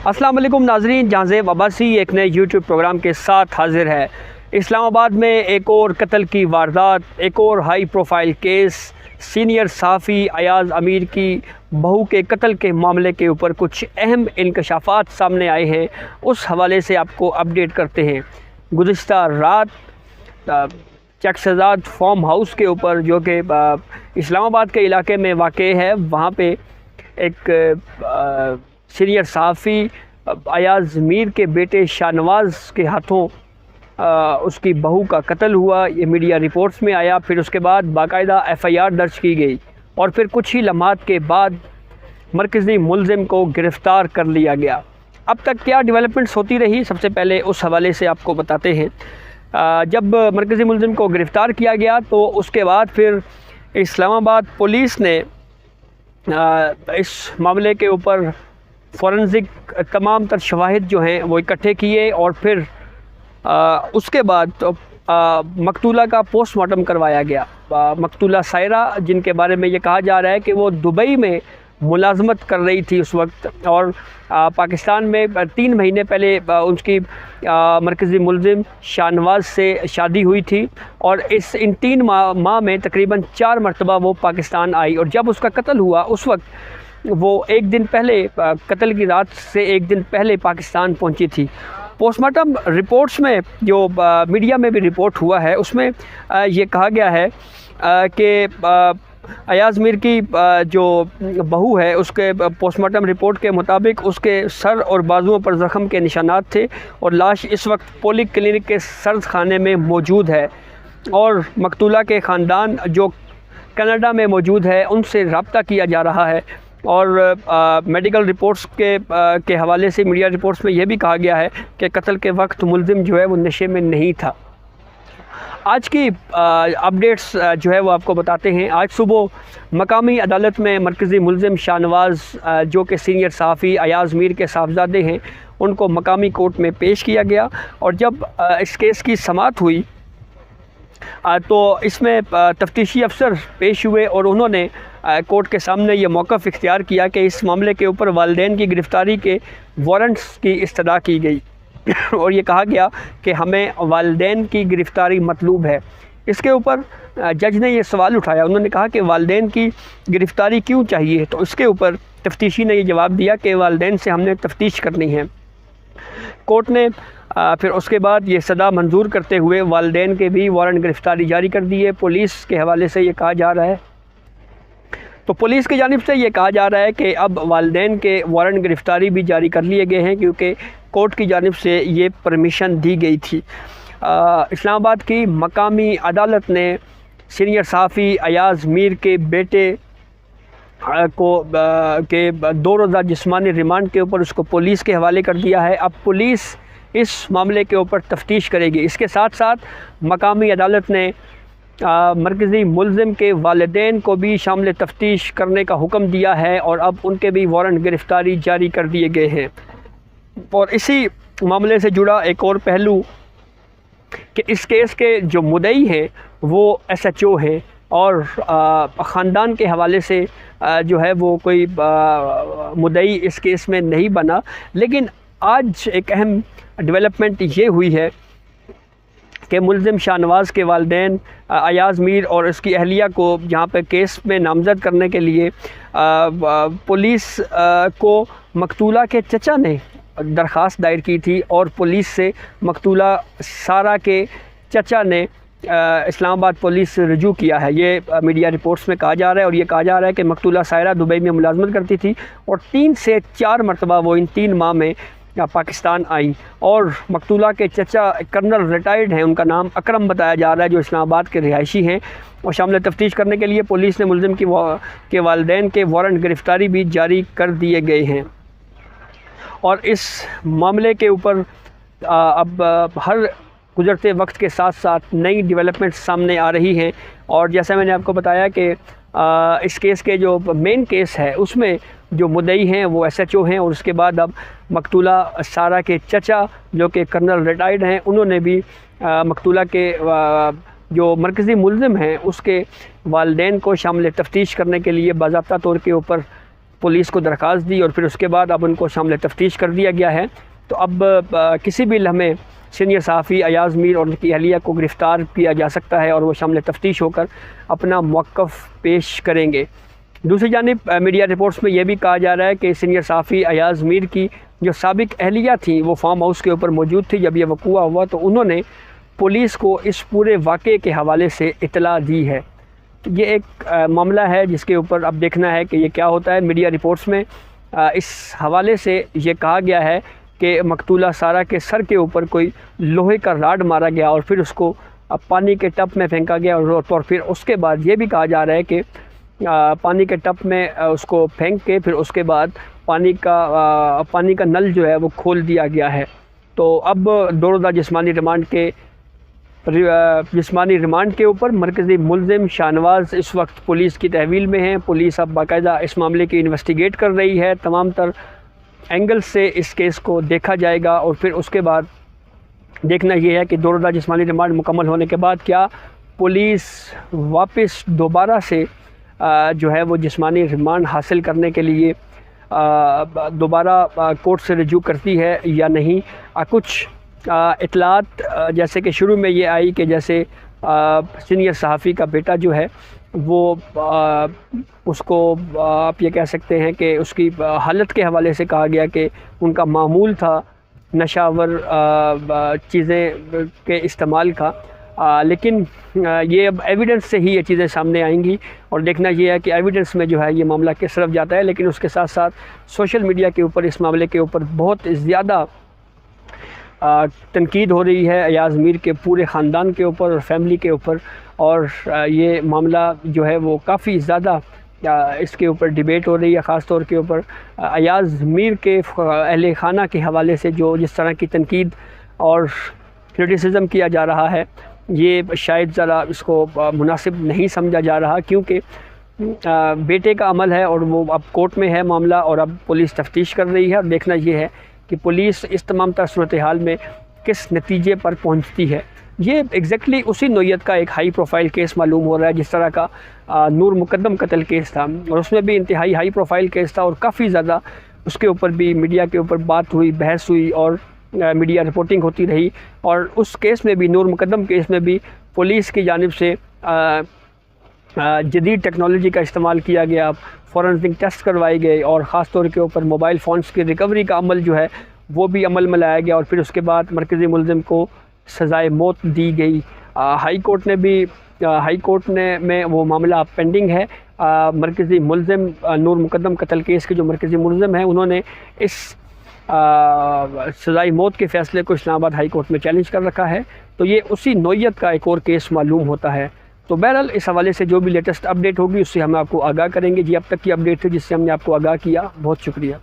अस्सलाम वालेकुम नाजरीन, जहाज़ेब अब्बासी एक नए यूट्यूब प्रोग्राम के साथ हाजिर है। इस्लामाबाद में एक और कत्ल की वारदात, एक और हाई प्रोफाइल केस। सीनियर सहाफ़ी अयाज़ अमीर की बहू के कत्ल के मामले के ऊपर कुछ अहम इंकशाफात सामने आए हैं, उस हवाले से आपको अपडेट करते हैं। गुज़िश्ता रात चकशज़ाद फार्म हाउस के ऊपर, जो कि इस्लामाबाद के इलाके में वाक़ है, वहाँ पे एक सीनियर सहाफ़ी अयाज़ मीर के बेटे शाहनवाज़ के हाथों उसकी बहू का कत्ल हुआ। ये मीडिया रिपोर्ट्स में आया। फिर उसके बाद बाकायदा FIR दर्ज की गई और फिर कुछ ही लम्हात के बाद मरकज़ी मुलज़िम को गिरफ़्तार कर लिया गया। अब तक क्या डेवलपमेंट्स होती रही, सबसे पहले उस हवाले से आपको बताते हैं। जब मरकज़ी मुलज़िम को गिरफ़्तार किया गया तो उसके बाद फिर इस्लामाबाद पुलिस ने इस मामले के ऊपर फ़ोरेंसिक तमाम तर शवाहिद जो हैं वो इकट्ठे किए और फिर उसके बाद मकतूला का पोस्टमार्टम करवाया गया। मकतूला सायरा, जिनके बारे में ये कहा जा रहा है कि वो दुबई में मुलाजमत कर रही थी उस वक्त, और पाकिस्तान में 3 महीने पहले उनकी मरकज़ी मुलज़िम शाहनवाज़ से शादी हुई थी और इन 3 माह में तकरीबन 4 मरतबा वो पाकिस्तान आई। और जब उसका कत्ल हुआ उस वक्त वो एक दिन पहले, कत्ल की रात से एक दिन पहले पाकिस्तान पहुंची थी। पोस्टमार्टम रिपोर्ट्स में जो मीडिया में भी रिपोर्ट हुआ है, उसमें ये कहा गया है कि अयाज़ मीर की जो बहू है, उसके पोस्टमार्टम रिपोर्ट के मुताबिक उसके सर और बाजुओं पर ज़ख़म के निशानात थे और लाश इस वक्त पोली क्लिनिक के सर्द खाने में मौजूद है। और मकतूला के ख़ानदान जो कनाडा में मौजूद है, उनसे रब्ता किया जा रहा है। और मेडिकल रिपोर्ट्स के हवाले से मीडिया रिपोर्ट्स में यह भी कहा गया है कि कत्ल के वक्त मुलज़िम जो है वो नशे में नहीं था। आज की अपडेट्स जो है वो आपको बताते हैं। आज सुबह मकामी अदालत में मरकज़ी मुलज़िम शाहनवाज़, जो कि सीनियर सहाफ़ी अयाज़ मीर के साहबजादे हैं, उनको मकामी कोर्ट में पेश किया गया। और जब इस केस की समाअत हुई तो इसमें तफ्तीशी अफसर पेश हुए और उन्होंने कोर्ट के सामने ये मौक़िफ़ इख्तियार किया कि इस मामले के ऊपर वालिदैन की गिरफ़्तारी के वारंट्स की इस्तदा की गई और ये कहा गया कि हमें वालिदैन की गिरफ़्तारी मतलूब है। इसके ऊपर जज ने ये सवाल उठाया, उन्होंने कहा कि वालिदैन की गिरफ़्तारी क्यों चाहिए, तो इसके ऊपर तफ्तीशी ने ये जवाब दिया कि वालिदैन से हमने तफ्तीश करनी है। कोर्ट ने फिर उसके बाद ये सदा मंजूर करते हुए वालिदैन के भी वारंट गिरफ़्तारी जारी कर दिए। पुलिस के हवाले से ये कहा जा रहा है, तो पुलिस की जानिब से ये कहा जा रहा है कि अब वालिदैन के वारंट गिरफ़्तारी भी जारी कर लिए गए हैं, क्योंकि कोर्ट की जानिब से ये परमिशन दी गई थी। इस्लामाबाद की मकामी अदालत ने सीनियर सहाफ़ी अयाज़ मीर के बेटे को के 2 रोज़ा जिस्मानी रिमांड के ऊपर उसको पुलिस के हवाले कर दिया है। अब पुलिस इस मामले के ऊपर तफ्तीश करेगी। इसके साथ साथ मकामी अदालत ने मरकज़ी मुलज़िम के वालिदैन को भी शामिल तफ्तीश करने का हुक्म दिया है और अब उनके भी वारंट गिरफ़्तारी जारी कर दिए गए हैं। और इसी मामले से जुड़ा एक और पहलू कि इस केस के जो मुद्दई हैं वो SHO हैं और ख़ानदान के हवाले से जो है वो कोई मुद्दई इस केस में नहीं बना। लेकिन आज एक अहम डेवलपमेंट ये हुई है कि मुलज़िम शाहनवाज़ के वालिदैन अयाज़ मीर और उसकी अहलिया को यहाँ पे केस में नामज़द करने के लिए पुलिस को मकतूला के चचा ने दरख्वास्त दायर की थी और पुलिस से मकतूला सारा के चचा ने इस्लामाबाद पुलिस से रुजू किया है। ये मीडिया रिपोर्ट्स में कहा जा रहा है और ये कहा जा रहा है कि मकतूला सायरा दुबई में मुलाजमत करती थी और 3 से 4 मरतबा वो इन 3 माह में पाकिस्तान आई। और मकतूला के चचा कर्नल रिटायर्ड हैं, उनका नाम अकरम बताया जा रहा है, जो इस्लामाबाद के रिहायशी हैं। और शामिल तफ्तीश करने के लिए पुलिस ने मुलज़िम के वालिदैन के वारंट गिरफ़्तारी भी जारी कर दिए गए हैं। और इस मामले के ऊपर अब हर गुज़रते वक्त के साथ साथ नई डेवलपमेंट्स सामने आ रही हैं। और जैसा मैंने आपको बताया कि इस केस के जो मेन केस है उसमें जो मुद्दई हैं वो SHO हैं और उसके बाद अब मकतूला सारा के चचा, जो कि कर्नल रिटायर्ड हैं, उन्होंने भी मकतूला के जो मरकज़ी मुलज़िम हैं उसके वालिदैन को शामिल तफ्तीश करने के लिए बाज़ाब्ता तौर के ऊपर पुलिस को दरख्वास्त दी और फिर उसके बाद अब उनको शामिल तफ्तीश कर दिया गया है। तो अब किसी भी लम्हे सीनियर सहाफ़ी अयाज़ मीर और उनकी अहलिया को गिरफ़्तार किया जा सकता है और वो शामिल तफ्तीश होकर अपना मौक़िफ़ पेश करेंगे। दूसरी जानिब मीडिया रिपोर्ट्स में यह भी कहा जा रहा है कि सीनियर सहाफ़ी अयाज़ मीर की जो साबिक़ अहलिया थी वो फार्म हाउस के ऊपर मौजूद थी जब यह वक़ूआ हुआ, तो उन्होंने पुलिस को इस पूरे वाक़े के हवाले से इत्तला दी है। तो ये एक मामला है जिसके ऊपर अब देखना है कि ये क्या होता है। मीडिया रिपोर्ट्स में इस हवाले से ये कहा गया है कि मकतूला सारा के सर के ऊपर कोई लोहे का राड मारा गया और फिर उसको पानी के टब में फेंका गया और फिर उसके बाद ये भी कहा जा रहा है कि पानी के टब में उसको फेंक के फिर उसके बाद पानी का नल जो है वो खोल दिया गया है। तो अब 2 रोज़ा जिस्मानी रिमांड के ऊपर मरकज़ी मुल्ज़िम शाहनवाज़ इस वक्त पुलिस की तहवील में हैं। पुलिस अब बाकायदा इस मामले की इन्वेस्टिगेट कर रही है, तमाम तर एंगल से इस केस को देखा जाएगा और फिर उसके बाद देखना ये है कि 2 रोज़ा जिस्मानी रिमांड मुकम्मल होने के बाद क्या पुलिस वापस दोबारा से जो है वो जिस्मानी रिमांड हासिल करने के लिए दोबारा कोर्ट से रजू करती है या नहीं। कुछ इतलात जैसे कि शुरू में ये आई कि जैसे सीनियर सहाफ़ी का बेटा जो है वो उसको आप ये कह सकते हैं कि उसकी हालत के हवाले से कहा गया कि उनका मामूल था नशावर चीज़ें के इस्तेमाल का, लेकिन ये अब एविडेंस से ही ये चीज़ें सामने आएंगी और देखना ये है कि एविडेंस में जो है ये मामला किस तरफ जाता है। लेकिन उसके साथ साथ सोशल मीडिया के ऊपर इस मामले के ऊपर बहुत ज़्यादा तनकीद हो रही है अयाज़ मीर के पूरे ख़ानदान के ऊपर और फैमिली के ऊपर, और ये मामला जो है वो काफ़ी ज़्यादा इसके ऊपर डिबेट हो रही है। ख़ास तौर के ऊपर अयाज़ मीर के अहले खाना के हवाले से जो जिस तरह की तनकीद और क्रिटिसिज़म किया जा रहा है ये शायद ज़रा इसको मुनासिब नहीं समझा जा रहा, क्योंकि बेटे का अमल है और वो अब कोर्ट में है मामला और अब पुलिस तफ्तीश कर रही है। और देखना ये है कि पुलिस इस तमाम तर सूरत हाल में किस नतीजे पर पहुंचती है। ये एग्जैक्टली उसी नोयत का एक हाई प्रोफाइल केस मालूम हो रहा है जिस तरह का नूर मुकद्दम कत्ल केस था और उसमें भी इंतहाई हाई प्रोफाइल केस था और काफ़ी ज़्यादा उसके ऊपर भी मीडिया के ऊपर बात हुई, बहस हुई और मीडिया रिपोर्टिंग होती रही। और उस केस में भी, नूर मुकद्दम केस में भी, पुलिस की जानिब से जदीद टेक्नोलॉजी का इस्तेमाल किया गया, फॉरेंसिक टेस्ट करवाए गए और ख़ास तौर के ऊपर मोबाइल फ़ोन्स की रिकवरी का अमल जो है वो भी अमल में लाया गया और फिर उसके बाद मरकज़ी मुल्ज़िम को सज़ाए मौत दी गई। हाई कोर्ट में वो मामला पेंडिंग है। मरकज़ी मुल्ज़िम नूर मुकद्दम कत्ल केस के जो मरकज़ी मुल्ज़िम हैं उन्होंने इस सज़ाए मौत के फ़ैसले को इस्लामाबाद हाई कोर्ट में चैलेंज कर रखा है। तो ये उसी नोयत का एक और केस मालूम होता है। तो बहरहाल इस हवाले से जो भी लेटेस्ट अपडेट होगी उससे हम आपको आगाह करेंगे। जी अब तक की अपडेट थी जिससे हमने आपको आगाह किया, बहुत शुक्रिया।